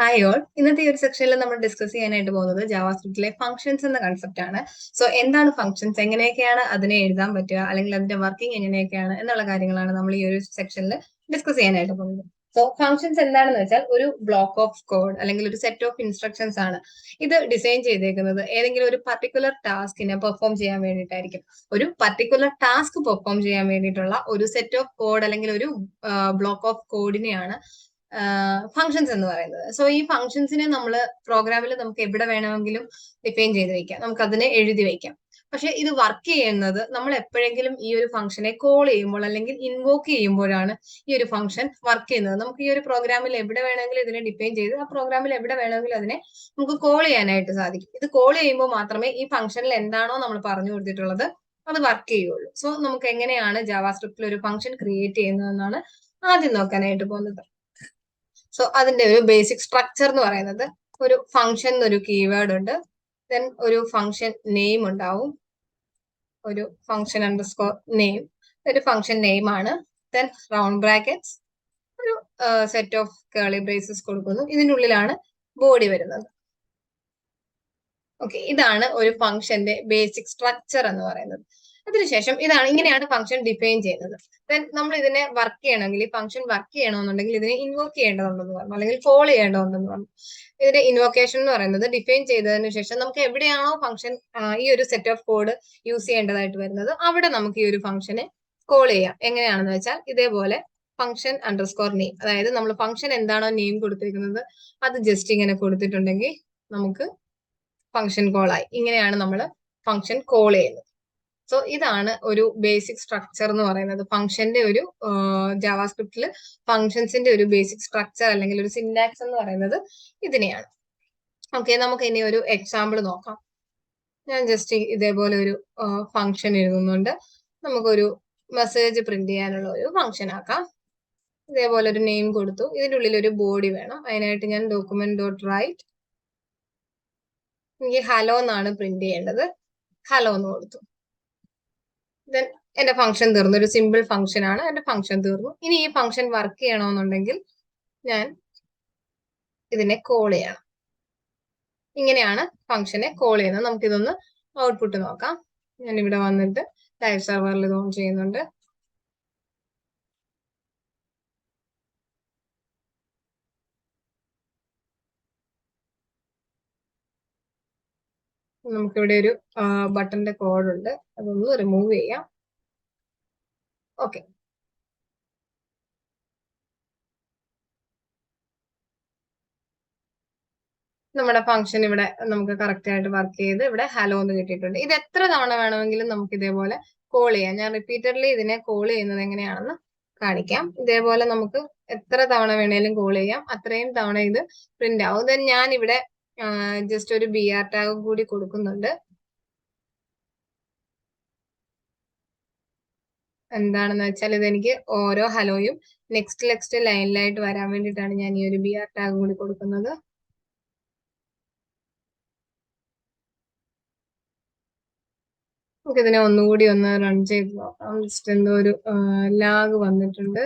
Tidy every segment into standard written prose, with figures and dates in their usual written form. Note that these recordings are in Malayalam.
Hi all. ഇന്നത്തെ ഈ ഒരു സെക്ഷനിൽ നമ്മൾ ഡിസ്കസ് ചെയ്യാനായിട്ട് പോകുന്നത് ജാവാസ്ക്രിപ്റ്റിലെ ഫംഗ്ഷൻസ് എന്ന കൺസെപ്റ്റ് ആണ്. സോ എന്താണ് ഫംഗ്ഷൻസ്, എങ്ങനെയൊക്കെയാണ് അതിനെ എഴുതാൻ പറ്റുക, അല്ലെങ്കിൽ അതിന്റെ വർക്കിംഗ് എങ്ങനെയൊക്കെയാണ് എന്നുള്ള കാര്യങ്ങളാണ് നമ്മൾ ഈ ഒരു സെക്ഷനിൽ ഡിസ്കസ് ചെയ്യാനായിട്ട് പോകുന്നത്. സോ ഫംഗ്ഷൻസ് എന്താണെന്ന് വെച്ചാൽ ഒരു ബ്ലോക്ക് ഓഫ് കോഡ് അല്ലെങ്കിൽ ഒരു സെറ്റ് ഓഫ് ഇൻസ്ട്രക്ഷൻസ് ആണ്. ഇത് ഡിസൈൻ ചെയ്തേക്കുന്നത് ഏതെങ്കിലും ഒരു പർട്ടിക്കുലർ ടാസ്കിനെ പെർഫോം ചെയ്യാൻ വേണ്ടിയിട്ടായിരിക്കും. ഒരു പർട്ടിക്കുലർ ടാസ്ക് പെർഫോം ചെയ്യാൻ വേണ്ടിയിട്ടുള്ള ഒരു സെറ്റ് ഓഫ് കോഡ് അല്ലെങ്കിൽ ഒരു ബ്ലോക്ക് ഓഫ് കോഡിനെയാണ് ഫംഗ്ഷൻസ് എന്ന് പറയുന്നത്. സോ ഈ ഫംഗ്ഷൻസിനെ നമ്മൾ പ്രോഗ്രാമിൽ നമുക്ക് എവിടെ വേണമെങ്കിലും ഡിഫൈൻ ചെയ്ത് വെക്കാം, നമുക്ക് അതിനെ എഴുതി വെക്കാം. പക്ഷെ ഇത് വർക്ക് ചെയ്യുന്നത് നമ്മൾ എപ്പോഴെങ്കിലും ഈ ഒരു ഫംഗ്ഷനെ കോൾ ചെയ്യുമ്പോൾ അല്ലെങ്കിൽ ഇൻവോക്ക് ചെയ്യുമ്പോഴാണ് ഈ ഒരു ഫംഗ്ഷൻ വർക്ക് ചെയ്യുന്നത്. നമുക്ക് ഈ ഒരു പ്രോഗ്രാമിൽ എവിടെ വേണമെങ്കിലും ഇതിനെ ഡിഫൈൻ ചെയ്ത് ആ പ്രോഗ്രാമിൽ എവിടെ വേണമെങ്കിലും അതിനെ നമുക്ക് കോൾ ചെയ്യാനായിട്ട് സാധിക്കും. ഇത് കോൾ ചെയ്യുമ്പോൾ മാത്രമേ ഈ ഫംഗ്ഷനിൽ എന്താണോ നമ്മൾ പറഞ്ഞു കൊടുത്തിട്ടുള്ളത് അത് വർക്ക് ചെയ്യുള്ളൂ. സോ നമുക്ക് എങ്ങനെയാണ് ജാവാസ്ക്രിപ്റ്റിൽ ഒരു ഫംഗ്ഷൻ ക്രിയേറ്റ് ചെയ്യുന്നതെന്നാണ് ആദ്യം നോക്കാനായിട്ട് പോകുന്നത്. സോ അതിന്റെ ഒരു ബേസിക് സ്ട്രക്ചർ എന്ന് പറയുന്നത് ഒരു ഫംഗ്ഷൻ എന്നൊരു കീവേഡ് ഉണ്ട്, ദെൻ ഒരു ഫംഗ്ഷൻ നെയിം ഉണ്ടാവും, ഒരു ഫംഗ്ഷൻ അണ്ടർസ്കോർ നെയിം, ഒരു ഫംഗ്ഷൻ നെയിം ആണ്, ദെൻ റൗണ്ട് ബ്രാക്കറ്റ്സ്, ഒരു സെറ്റ് ഓഫ് കേളി ബ്രേസസ് കൊടുക്കുന്നു, ഇതിൻ്റെ ഉള്ളിലാണ് ബോഡി വരുന്നത്. ഓക്കെ, ഇതാണ് ഒരു ഫംഗ്ഷന്റെ ബേസിക് സ്ട്രക്ചർ എന്ന് പറയുന്നത്. അതിനുശേഷം ഇങ്ങനെയാണ് ഫംഗ്ഷൻ ഡിഫൈൻ ചെയ്യുന്നത്. ദെൻ നമ്മൾ ഇതിനെ വർക്ക് ചെയ്യണമെങ്കിൽ, ഈ ഫംഗ്ഷൻ വർക്ക് ചെയ്യണമെന്നുണ്ടെങ്കിൽ ഇതിനെ ഇൻവോക്ക് ചെയ്യേണ്ടതുണ്ടെന്ന് പറഞ്ഞു, അല്ലെങ്കിൽ കോൾ ചെയ്യേണ്ടതുണ്ടെന്ന് പറഞ്ഞു. ഇതിന്റെ ഇൻവോക്കേഷൻ എന്ന് പറയുന്നത് ഡിഫൈൻ ചെയ്തതിനു ശേഷം നമുക്ക് എവിടെയാണോ ഫംഗ്ഷൻ ഈ ഒരു സെറ്റ് ഓഫ് കോഡ് യൂസ് ചെയ്യേണ്ടതായിട്ട് വരുന്നത് അവിടെ നമുക്ക് ഈ ഒരു ഫംഗ്ഷനെ കോൾ ചെയ്യാം. എങ്ങനെയാണെന്ന് വെച്ചാൽ ഇതേപോലെ ഫംഗ്ഷൻ അണ്ടർസ്കോർ നെയിം, അതായത് നമ്മൾ ഫംഗ്ഷൻ എന്താണോ നെയിം കൊടുത്തിരിക്കുന്നത് അത് ജസ്റ്റ് ഇങ്ങനെ കൊടുത്തിട്ടുണ്ടെങ്കിൽ നമുക്ക് ഫംഗ്ഷൻ കോൾ ആയി. ഇങ്ങനെയാണ് നമ്മൾ ഫംഗ്ഷൻ കോൾ ചെയ്യുന്നത്. സോ ഇതാണ് ഒരു ബേസിക് സ്ട്രക്ചർ എന്ന് പറയുന്നത്. ഫംഗ്ഷന്റെ ഒരു ജാവാസ്ക്രിപ്റ്റിൽ ഫംഗ്ഷൻസിന്റെ ഒരു ബേസിക് സ്ട്രക്ചർ അല്ലെങ്കിൽ ഒരു സിന്റാക്സ് എന്ന് പറയുന്നത് ഇതിനെയാണ്. ഓക്കെ, നമുക്ക് ഇനി ഒരു എക്സാമ്പിൾ നോക്കാം. ഞാൻ ജസ്റ്റ് ഇതേപോലെ ഒരു ഫംഗ്ഷൻ എഴുതുന്നുണ്ട്. നമുക്കൊരു മെസ്സേജ് പ്രിന്റ് ചെയ്യാനുള്ള ഒരു ഫംഗ്ഷൻ ആക്കാം. ഇതേപോലെ ഒരു നെയിം കൊടുത്തു, ഇതിൻ്റെ ഉള്ളിൽ ഒരു ബോഡി വേണം. അതിനായിട്ട് ഞാൻ ഡോക്യുമെന്റ് ഡോട്ട് റൈറ്റ്, എനിക്ക് ഹലോ എന്നാണ് പ്രിന്റ് ചെയ്യേണ്ടത്, ഹലോ എന്ന് കൊടുത്തു. ദെൻ എന്റെ ഫംഗ്ഷൻ തീർന്നു, ഒരു സിമ്പിൾ ഫംഗ്ഷൻ ആണ്, എന്റെ ഫംഗ്ഷൻ തീർന്നു. ഇനി ഈ ഫംഗ്ഷൻ വർക്ക് ചെയ്യണമെന്നുണ്ടെങ്കിൽ ഞാൻ ഇതിനെ കോൾ ചെയ്യണം. ഇങ്ങനെയാണ് ഫംഗ്ഷനെ കോൾ ചെയ്യുന്നത്. നമുക്കിതൊന്ന് ഔട്ട്പുട്ട് നോക്കാം. ഞാൻ ഇവിടെ വന്നിട്ട് ലൈവ് സെർവറിൽ ഇത് ഓൺ ചെയ്യുന്നുണ്ട്. നമുക്കിവിടെ ഒരു ബട്ടന്റെ കോഡ് ഉണ്ട്, അതൊന്ന് റിമൂവ് ചെയ്യാം. ഓക്കെ, നമ്മുടെ ഫംഗ്ഷൻ ഇവിടെ നമുക്ക് കറക്റ്റ് ആയിട്ട് വർക്ക് ചെയ്ത് ഇവിടെ ഹലോ എന്ന് കിട്ടിയിട്ടുണ്ട്. ഇത് എത്ര തവണ വേണമെങ്കിലും നമുക്ക് ഇതേപോലെ കോൾ ചെയ്യാം. ഞാൻ റിപ്പീറ്റഡ്ലി ഇതിനെ കോൾ ചെയ്യുന്നത് എങ്ങനെയാണെന്ന് കാണിക്കാം. ഇതേപോലെ നമുക്ക് എത്ര തവണ വേണേലും കോൾ ചെയ്യാം, അത്രയും തവണ ഇത് പ്രിന്റ് ആവും. ദെൻ ഞാൻ ഇവിടെ ജസ്റ്റ് ഒരു BR ടാഗ് കൂടി കൊടുക്കുന്നുണ്ട്. എന്താണെന്ന് വെച്ചാൽ ഇതെനിക്ക് ഓരോ ഹലോയും നെക്സ്റ്റ് ലൈനിലായിട്ട് വരാൻ വേണ്ടിയിട്ടാണ് ഞാൻ ഈ ഒരു BR ടാഗ് കൂടി കൊടുക്കുന്നത്. നമുക്ക് ഇതിനെ ഒന്നുകൂടി ഒന്ന് റൺ ചെയ്ത് നോക്കാം. ജസ്റ്റ് എന്തോ ഒരു ലാഗ് വന്നിട്ടുണ്ട്.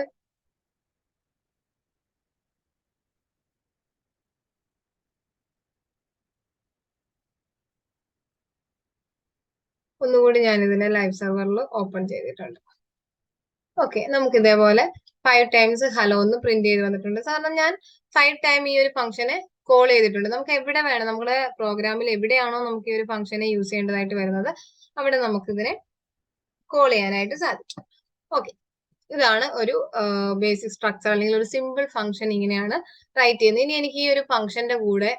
ഒന്നുകൂടി ഞാൻ ഇതിനെ ലൈവ് സെർവറിൽ ഓപ്പൺ ചെയ്തിട്ടുണ്ട്. ഓക്കെ, നമുക്ക് ഇതേപോലെ 5 ടൈംസ് ഹലോ എന്ന് പ്രിന്റ് ചെയ്ത് വന്നിട്ടുണ്ട്. കാരണം ഞാൻ 5 ടൈം ഈ ഒരു ഫംഗ്ഷനെ കോൾ ചെയ്തിട്ടുണ്ട്. നമുക്ക് എവിടെ വേണം, നമ്മുടെ പ്രോഗ്രാമിൽ എവിടെയാണോ നമുക്ക് ഈ ഒരു ഫംഗ്ഷനെ യൂസ് ചെയ്യേണ്ടതായിട്ട് വരുന്നത് അവിടെ നമുക്ക് ഇതിനെ കോൾ ചെയ്യാനായിട്ട് സാധിക്കും. ഓക്കെ, ഇതാണ് ഒരു ബേസിക് സ്ട്രക്ചർ അല്ലെങ്കിൽ ഒരു സിമ്പിൾ ഫംഗ്ഷൻ. ഇങ്ങനെയാണ് റൈറ്റ് ചെയ്യുന്നത്. ഇനി എനിക്ക് ഈ ഒരു ഫംഗ്ഷന്റെ കൂടെ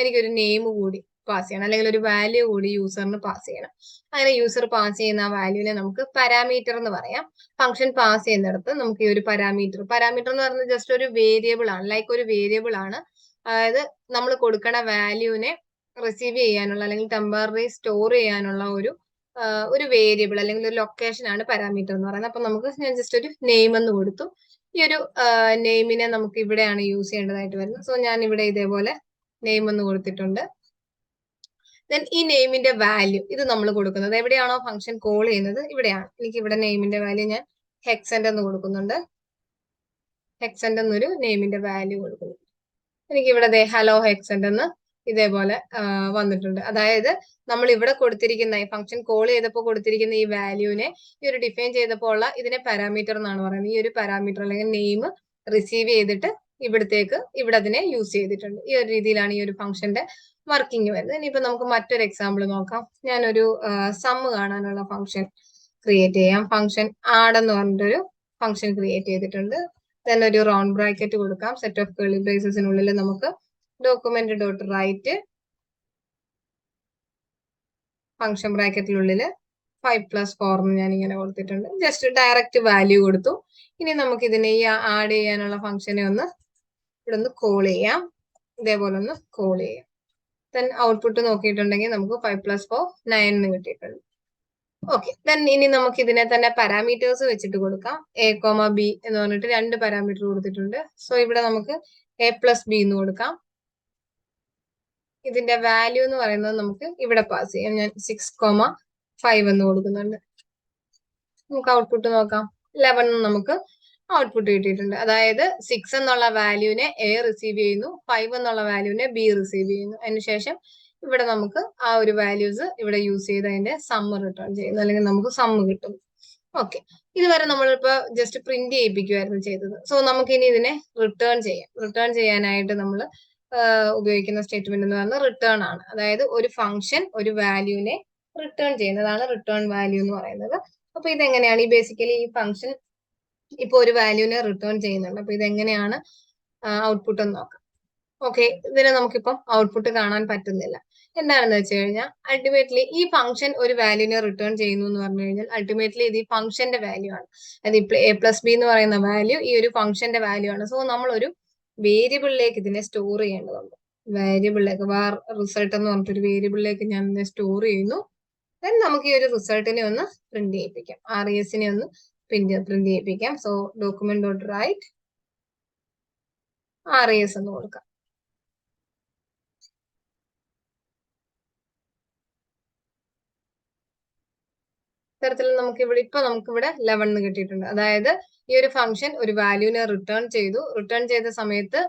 എനിക്കൊരു നെയിം കൂടി പാസ് ചെയ്യണം, അല്ലെങ്കിൽ ഒരു വാല്യൂ കൂടി യൂസറിന് പാസ് ചെയ്യണം. അങ്ങനെ യൂസർ പാസ് ചെയ്യുന്ന ആ വാല്യൂവിനെ നമുക്ക് പാരാമീറ്റർ എന്ന് പറയാം. ഫംഗ്ഷൻ പാസ് ചെയ്യുന്നിടത്ത് നമുക്ക് ഈ ഒരു പാരാമീറ്റർ എന്ന് പറയുന്നത് ജസ്റ്റ് ഒരു വേരിയബിൾ ആണ്, ലൈക്ക് ഒരു വേരിയബിൾ ആണ്. അതായത് നമ്മൾ കൊടുക്കണ വാല്യൂവിനെ റിസീവ് ചെയ്യാനുള്ള അല്ലെങ്കിൽ ടെമ്പററി സ്റ്റോർ ചെയ്യാനുള്ള ഒരു വേരിയബിൾ അല്ലെങ്കിൽ ഒരു ലൊക്കേഷൻ ആണ് പാരാമീറ്റർ എന്ന് പറയുന്നത്. അപ്പൊ നമുക്ക് ഞാൻ ജസ്റ്റ് ഒരു നെയിം എന്ന് കൊടുത്തു. ഈ ഒരു നെയിമിനെ നമുക്ക് ഇവിടെയാണ് യൂസ് ചെയ്യേണ്ടതായിട്ട് വരുന്നത്. സോ ഞാൻ ഇവിടെ ഇതേപോലെ നെയിം എന്ന് കൊടുത്തിട്ടുണ്ട്. ദെൻ ഈ നെയിമിന്റെ വാല്യൂ ഇത് നമ്മൾ കൊടുക്കുന്നത് എവിടെയാണോ ഫംഗ്ഷൻ കോൾ ചെയ്യുന്നത് ഇവിടെയാണ്. എനിക്ക് ഇവിടെ നെയിമിന്റെ വാല്യൂ ഞാൻ ഹെക്സെന്റ് എന്ന് കൊടുക്കുന്നുണ്ട്. ഹെക്സെന്റ് എന്നൊരു നെയിമിന്റെ വാല്യൂ കൊടുക്കുന്നു. എനിക്ക് ഇവിടെ ഹലോ ഹെക്സെന്റ് എന്ന് ഇതേപോലെ വന്നിട്ടുണ്ട്. അതായത് നമ്മൾ ഇവിടെ കൊടുത്തിരിക്കുന്ന ഈ ഫംഗ്ഷൻ കോൾ ചെയ്തപ്പോൾ കൊടുത്തിരിക്കുന്ന ഈ വാല്യൂവിനെ ഈ ഒരു ഡിഫൈൻ ചെയ്തപ്പോൾ ഉള്ള ഇതിനെ പാരാമീറ്റർ എന്നാണ് പറയുന്നത്. ഈ ഒരു പാരാമീറ്റർ അല്ലെങ്കിൽ നെയിം റിസീവ് ചെയ്തിട്ട് ഇവിടെ അതിനെ യൂസ് ചെയ്തിട്ടുണ്ട്. ഈ ഒരു രീതിയിലാണ് ഈ ഒരു ഫംഗ്ഷന്റെ വർക്കിംഗ് വരുന്നത്. ഇനിയിപ്പോ നമുക്ക് മറ്റൊരു എക്സാമ്പിൾ നോക്കാം. ഞാനൊരു സം കാണാനുള്ള ഫംഗ്ഷൻ ക്രിയേറ്റ് ചെയ്യാം. ഫംഗ്ഷൻ ആഡ് എന്ന് പറഞ്ഞിട്ടൊരു ഫംഗ്ഷൻ ക്രിയേറ്റ് ചെയ്തിട്ടുണ്ട്. then ഒരു റൗണ്ട് ബ്രാക്കറ്റ് കൊടുക്കാം. സെറ്റ് ഓഫ് കേർലി ബ്രേസസിനുള്ളിൽ നമുക്ക് ഡോക്യുമെന്റ് ഡോട്ട് റൈറ്റ് ഫംഗ്ഷൻ ബ്രാക്കറ്റിനുള്ളിൽ 5+4 എന്ന് ഞാൻ ഇങ്ങനെ കൊടുത്തിട്ടുണ്ട്. ജസ്റ്റ് ഡയറക്റ്റ് വാല്യൂ കൊടുത്തു. ഇനി നമുക്ക് ഇതിനെ ഈ ആഡ് ചെയ്യാനുള്ള ഫംഗ്ഷനെ ഒന്ന് ഇവിടെ ഒന്ന് കോൾ ചെയ്യാം. ഇതേപോലെ ഒന്ന് കോൾ ചെയ്യാം. then ഔട്ട്പുട്ട് നോക്കിയിട്ടുണ്ടെങ്കിൽ നമുക്ക് 5+4 9 എന്ന് കിട്ടിയിട്ടുണ്ട്. ഓക്കെ, ദെൻ ഇനി നമുക്ക് ഇതിനെ തന്നെ പാരാമീറ്റേഴ്സ് വെച്ചിട്ട് കൊടുക്കാം. എ കോമ ബി എന്ന് പറഞ്ഞിട്ട് 2 പാരാമീറ്റർ കൊടുത്തിട്ടുണ്ട്. സോ ഇവിടെ നമുക്ക് a+b എന്ന് കൊടുക്കാം. ഇതിന്റെ വാല്യൂ എന്ന് പറയുന്നത് നമുക്ക് ഇവിടെ പാസ് ചെയ്യാം. ഞാൻ 6,5 എന്ന് കൊടുക്കുന്നുണ്ട്. നമുക്ക് ഔട്ട്പുട്ട് നോക്കാം. 11 നമുക്ക് ഔട്ട്പുട്ട് കിട്ടിയിട്ടുണ്ട്. അതായത് 6 എന്നുള്ള വാല്യൂവിനെ എ റിസീവ് ചെയ്യുന്നു, 5 എന്നുള്ള വാല്യൂവിനെ ബി റിസീവ് ചെയ്യുന്നു. അതിനുശേഷം ഇവിടെ നമുക്ക് ആ ഒരു വാല്യൂസ് ഇവിടെ യൂസ് ചെയ്ത് അതിന്റെ സമ്മ് റിട്ടേൺ ചെയ്യുന്നു, അല്ലെങ്കിൽ നമുക്ക് സമ്മ് കിട്ടും. ഓക്കെ, ഇതുവരെ നമ്മളിപ്പോ ജസ്റ്റ് പ്രിന്റ് ചെയ്യിപ്പിക്കുമായിരുന്നു ചെയ്തത്. സോ നമുക്ക് ഇനി ഇതിനെ റിട്ടേൺ ചെയ്യാം. റിട്ടേൺ ചെയ്യാനായിട്ട് നമ്മൾ ഉപയോഗിക്കുന്ന സ്റ്റേറ്റ്മെന്റ് എന്ന് പറയുന്നത് റിട്ടേൺ ആണ്. അതായത് ഒരു ഫംഗ്ഷൻ ഒരു വാല്യൂവിനെ റിട്ടേൺ ചെയ്യുന്നതാണ് റിട്ടേൺ വാല്യൂ എന്ന് പറയുന്നത്. അപ്പൊ ഇതെങ്ങനെയാണ് ഈ ബേസിക്കലി ഈ ഫംഗ്ഷൻ ഇപ്പൊ ഒരു വാല്യൂവിനെ റിട്ടേൺ ചെയ്യുന്നുണ്ട്. അപ്പൊ ഇതെങ്ങനെയാണ് ഔട്ട്പുട്ട് എന്ന് നോക്കാം. ഓക്കെ, ഇതിനെ നമുക്കിപ്പം ഔട്ട്പുട്ട് കാണാൻ പറ്റുന്നില്ല. എന്താണെന്ന് വെച്ച് കഴിഞ്ഞാൽ അൾട്ടിമേറ്റ്ലി ഈ ഫംഗ്ഷൻ ഒരു വാല്യൂവിനെ റിട്ടേൺ ചെയ്യുന്നു എന്ന് പറഞ്ഞു കഴിഞ്ഞാൽ അൾട്ടിമേറ്റ്ലി ഇത് ഈ ഫംഗ്ഷന്റെ വാല്യൂ ആണ്. അതായത് a+b എന്ന് പറയുന്ന വാല്യൂ ഈ ഒരു ഫംഗ്ഷന്റെ വാല്യൂ ആണ്. സോ നമ്മൾ ഒരു വേരിയബിളിലേക്ക് ഇതിനെ സ്റ്റോർ ചെയ്യേണ്ടതുണ്ട്. വേരിയബിളിലേക്ക് റിസൾട്ട് എന്ന് പറഞ്ഞിട്ട് ഒരു വേരിയബിളിലേക്ക് ഞാൻ ഇതിനെ സ്റ്റോർ ചെയ്യുന്നു. ദെൻ നമുക്ക് ഈ ഒരു റിസൾട്ടിനെ ഒന്ന് പ്രിന്റ് ചെയ്യിപ്പിക്കാം. RESനെ ഒന്ന് പ്രിന്റ് ചെയ്യിപ്പിക്കാം. So document dot write RES എന്ന് കൊടുക്കാം. ഇത്തരത്തിൽ നമുക്കിവിടെ 11 കിട്ടിയിട്ടുണ്ട്. അതായത് ഈ ഒരു ഫംഗ്ഷൻ ഒരു വാല്യൂവിനെ റിട്ടേൺ ചെയ്തു. റിട്ടേൺ ചെയ്ത സമയത്ത്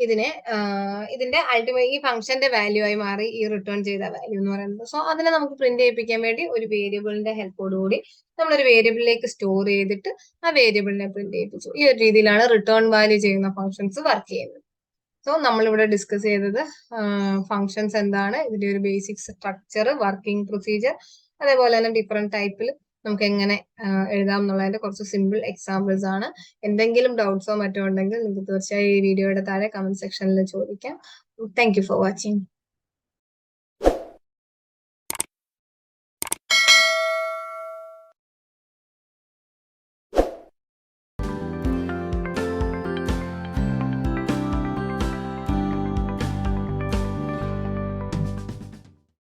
ഇതിന്റെ അൾട്ടിമേറ്റ് ഈ ഫംഗ്ഷന്റെ വാല്യൂ ആയി മാറി ഈ റിട്ടേൺ ചെയ്ത വാല്യൂ എന്ന് പറയുന്നത്. സോ അതിനെ നമുക്ക് പ്രിന്റ് ചെയ്യിപ്പിക്കാൻ വേണ്ടി ഒരു വേരിയബിളിന്റെ ഹെൽപ്പോടുകൂടി നമ്മളൊരു വേരിയബിളിലേക്ക് സ്റ്റോർ ചെയ്തിട്ട് ആ വേരിയബിളിനെ പ്രിന്റ് ചെയ്യിപ്പിച്ചു. ഈ ഒരു രീതിയിലാണ് റിട്ടേൺ വാല്യൂ ചെയ്യുന്ന ഫംഗ്ഷൻസ് വർക്ക് ചെയ്യുന്നത്. സോ നമ്മളിവിടെ ഡിസ്കസ് ചെയ്തത് ഫംഗ്ഷൻസ് എന്താണ്, ഇതിന്റെ ഒരു ബേസിക് സ്ട്രക്ചർ, വർക്കിംഗ് പ്രൊസീജിയർ, അതേപോലെ തന്നെ ഡിഫറെന്റ് ടൈപ്പിൽ നമുക്ക് എങ്ങനെ എഴുതാം എന്നുള്ളതിന്റെ കുറച്ച് സിമ്പിൾ എക്സാമ്പിൾസ് ആണ്. എന്തെങ്കിലും ഡൗട്ട്സോ മറ്റോ ഉണ്ടെങ്കിൽ നിങ്ങൾക്ക് തീർച്ചയായും ഈ വീഡിയോയുടെ താഴെ കമന്റ് സെക്ഷനിൽ ചോദിക്കാം. Thank you for watching.